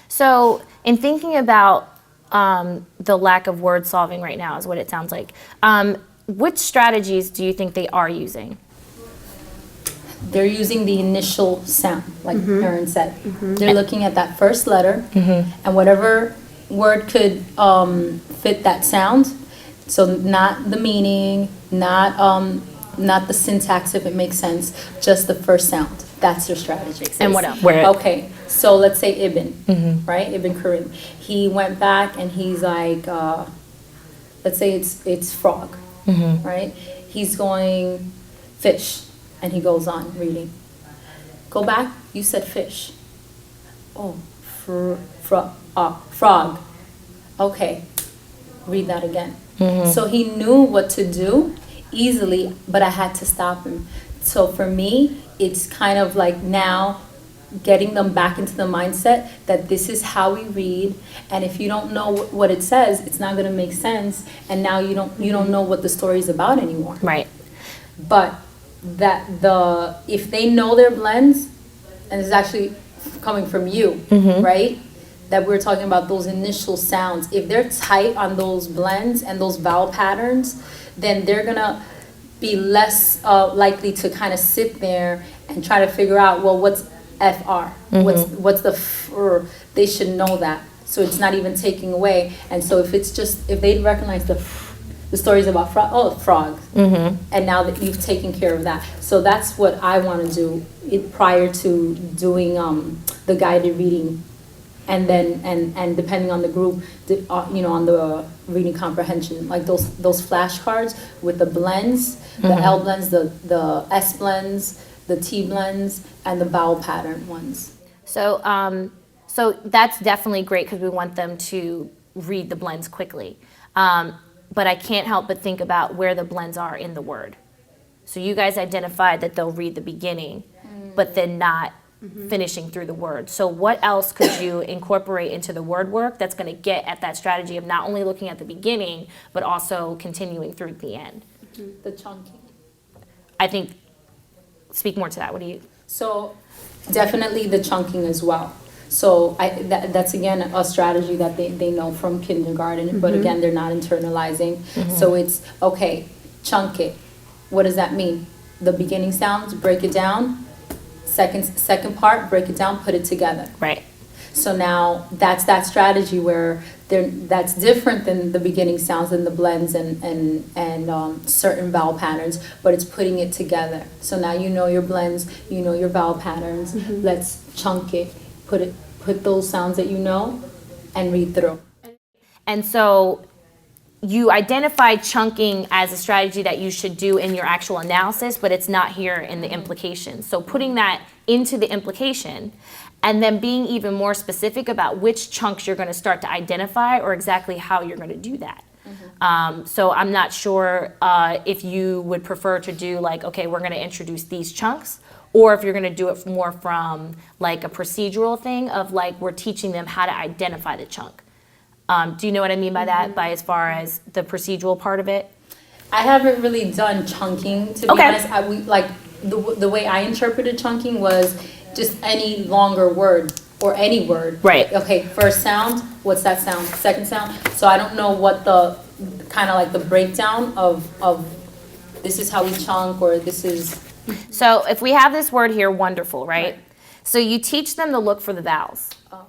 So in thinking about the lack of word solving right now is what it sounds like. Which strategies do you think they are using? They're using the initial sound, like Erin said. They're looking at that first letter, and whatever word could fit that sound. So not the meaning, not the syntax if it makes sense, just the first sound. That's their strategy. And what else? Okay, so let's say Ibn, right? Ibn Karim. He went back and he's like, let's say it's frog, right? He's going fish, and he goes on reading. Go back, you said fish. Oh, frog. Okay, read that again. So he knew what to do easily, but I had to stop him. So for me, it's kind of like now getting them back into the mindset that this is how we read, and if you don't know what it says, it's not going to make sense, and now you don't know what the story is about anymore. Right. But if they know their blends, and it's actually coming from you, right? That we're talking about those initial sounds. If they're tight on those blends and those vowel patterns, then they're gonna be less likely to kind of sit there and try to figure out, well, what's FR? What's the FR? They should know that. So it's not even taking away. And so if they recognize the stories about frogs, and now that you've taken care of that. So that's what I want to do prior to doing the guided reading. And then, and depending on the group, on the reading comprehension, like those flashcards with the blends, the L blends, the S blends, the T blends, and the vowel pattern ones. So, so that's definitely great because we want them to read the blends quickly. But I can't help but think about where the blends are in the word. So you guys identified that they'll read the beginning, but then not finishing through the word. So what else could you incorporate into the word work that's going to get at that strategy of not only looking at the beginning, but also continuing through the end? The chunking. I think, speak more to that. What do you? So definitely the chunking as well. So that's again a strategy that they know from kindergarten, but again, they're not internalizing. So it's, okay, chunk it. What does that mean? The beginning sounds, break it down. Second part, break it down, put it together. Right. So now that's that strategy where that's different than the beginning sounds and the blends and certain vowel patterns, but it's putting it together. So now you know your blends, you know your vowel patterns. Let's chunk it, put those sounds that you know, and read through. And so you identified chunking as a strategy that you should do in your actual analysis, but it's not here in the implication. So putting that into the implication and then being even more specific about which chunks you're going to start to identify or exactly how you're going to do that. So I'm not sure if you would prefer to do like, okay, we're going to introduce these chunks, or if you're going to do it more from like a procedural thing of like we're teaching them how to identify the chunk. Do you know what I mean by that, by as far as the procedural part of it? I haven't really done chunking, to be honest. The way I interpreted chunking was just any longer word or any word. Right. Okay, first sound, what's that sound? Second sound. So I don't know what the kind of like the breakdown of this is how we chunk, or this is. So if we have this word here, wonderful, right? So you teach them to look for the vowels. Oh.